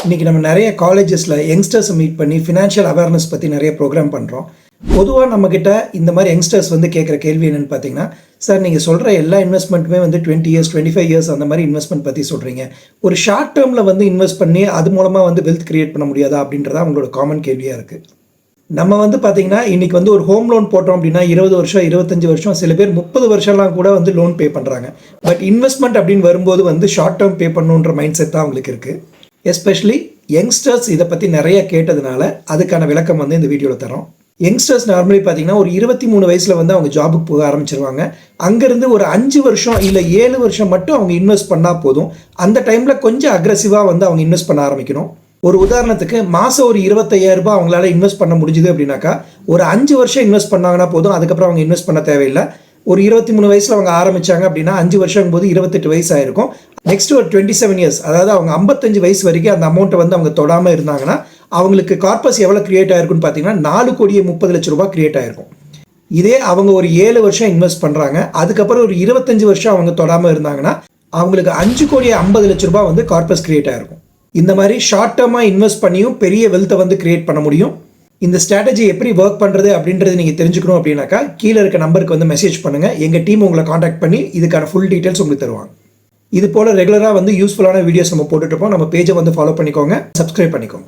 இன்றைக்கி நம்ம நிறைய காலேஜஸில் யங்ஸ்டர்ஸை மீட் பண்ணி ஃபினான்ஷியல் அவேர்னஸ் பற்றி நிறைய ப்ரோக்ராம் பண்ணுறோம். பொதுவாக நம்மக்கிட்ட இந்த மாதிரி யங்ஸ்டர்ஸ் வந்து கேட்குற கேள்வி என்னென்னு பார்த்தீங்கன்னா, சார் நீங்கள் சொல்கிற எல்லா இன்வெஸ்ட்மெண்ட்டுமே வந்து 20 இயர்ஸ் 25 இயர்ஸ் அந்த மாதிரி இன்வெஸ்ட்மெண்ட் பற்றி சொல்கிறீங்க. ஒரு ஷார்ட் டேர்மில் வந்து இன்வெஸ்ட் பண்ணி அது மூலமாக வந்து வெல்த் கிரியேட் பண்ண முடியாதா அப்படின்றதா உங்களோட காமன் கேள்வியாக இருக்குது. நம்ம வந்து பார்த்திங்கன்னா இன்றைக்கி வந்து ஒரு ஹோம் லோன் போட்டோம் அப்படின்னா 20 வருஷம் 25 வருஷம் சில பேர் 30 வருஷம்லாம் கூட வந்து லோன் பே பண்ணுறாங்க. பட் இன்வெஸ்ட்மெண்ட் அப்படின்னு வரும்போது வந்து ஷார்ட் டேர்ம் பே பண்ணணுன்ற மைண்ட் செட் தான் அவங்களுக்கு இருக்குது. எஸ்பெஷலி யங்ஸ்டர்ஸ் இதை பற்றி நிறைய கேட்டதுனால அதுக்கான விளக்கம் வந்து இந்த வீடியோவில் தரோம். யங்ஸ்டர்ஸ் நார்மலி பார்த்தீங்கன்னா ஒரு 23 வயசில் வந்து அவங்க ஜாபுக்கு போக ஆரம்பிச்சிருவாங்க. அங்கேருந்து ஒரு 5 வருஷம் இல்லை 7 வருஷம் மட்டும் அவங்க இன்வெஸ்ட் பண்ணால் போதும். அந்த டைமில் கொஞ்சம் அக்ரெசிவாக வந்து அவங்க இன்வெஸ்ட் பண்ண ஆரம்பிக்கணும். ஒரு உதாரணத்துக்கு மாதம் ஒரு 25,000 ரூபாய் அவங்களால இன்வெஸ்ட் பண்ண முடிஞ்சுது அப்படின்னாக்கா ஒரு 5 வருஷம் இன்வெஸ்ட் பண்ணாங்கன்னா போதும். அதுக்கப்புறம் அவங்க இன்வெஸ்ட் பண்ண தேவையில்லை. ஒரு 23 வயசில் அவங்க ஆரம்பித்தாங்க அப்படின்னா 5 வருஷம் போது 28 வயசு ஆயிருக்கும். நெக்ஸ்ட் ஒரு 27 இயர்ஸ், அதாவது அவங்க 55 வயசு வரைக்கும் அந்த அமௌண்ட்டை வந்து அவங்க தொடாமல் இருந்தாங்கன்னா அவங்களுக்கு கார்பஸ் எவ்வளோ கிரியேட் ஆயிருக்குன்னு பார்த்தீங்கன்னா 4,30,00,000 ரூபாய் கிரியேட் ஆயிருக்கும். இதே அவங்க ஒரு 7 வருஷம் இன்வெஸ்ட் பண்ணுறாங்க, அதுக்கப்புறம் ஒரு 25 வருஷம் அவங்க தொடாமல் இருந்தாங்கன்னா அவங்களுக்கு 5,50,00,000 ரூபாய் வந்து கார்பஸ் கிரியேட் ஆயிருக்கும். இந்த மாதிரி ஷார்ட் டேர்மாக இன்வெஸ்ட் பண்ணியும் பெரிய வெல்த்தை வந்து கிரியேட் பண்ண முடியும். இந்த ஸ்ட்ராட்டஜி எப்படி ஒர்க் பண்ணுறது அப்படின்றது நீங்கள் தெரிஞ்சுக்கணும் அப்படின்னாக்கா கீழே இருக்க நம்பருக்கு வந்து மெசேஜ் பண்ணுங்கள். எங்கள் டீம் உங்களை காண்டாக்ட் பண்ணி இதுக்கான ஃபுல் டீட்டெயில்ஸ் உங்களுக்கு தருவாங்க. இது போல் ரெகுலராக வந்து யூஸ்ஃபுல்லான வீடியோஸ் நம்ம போட்டுட்ருப்போம். நம்ம பேஜை வந்து ஃபாலோ பண்ணிக்கோங்க, சப்ஸ்கிரைப் பண்ணிக்கோங்க.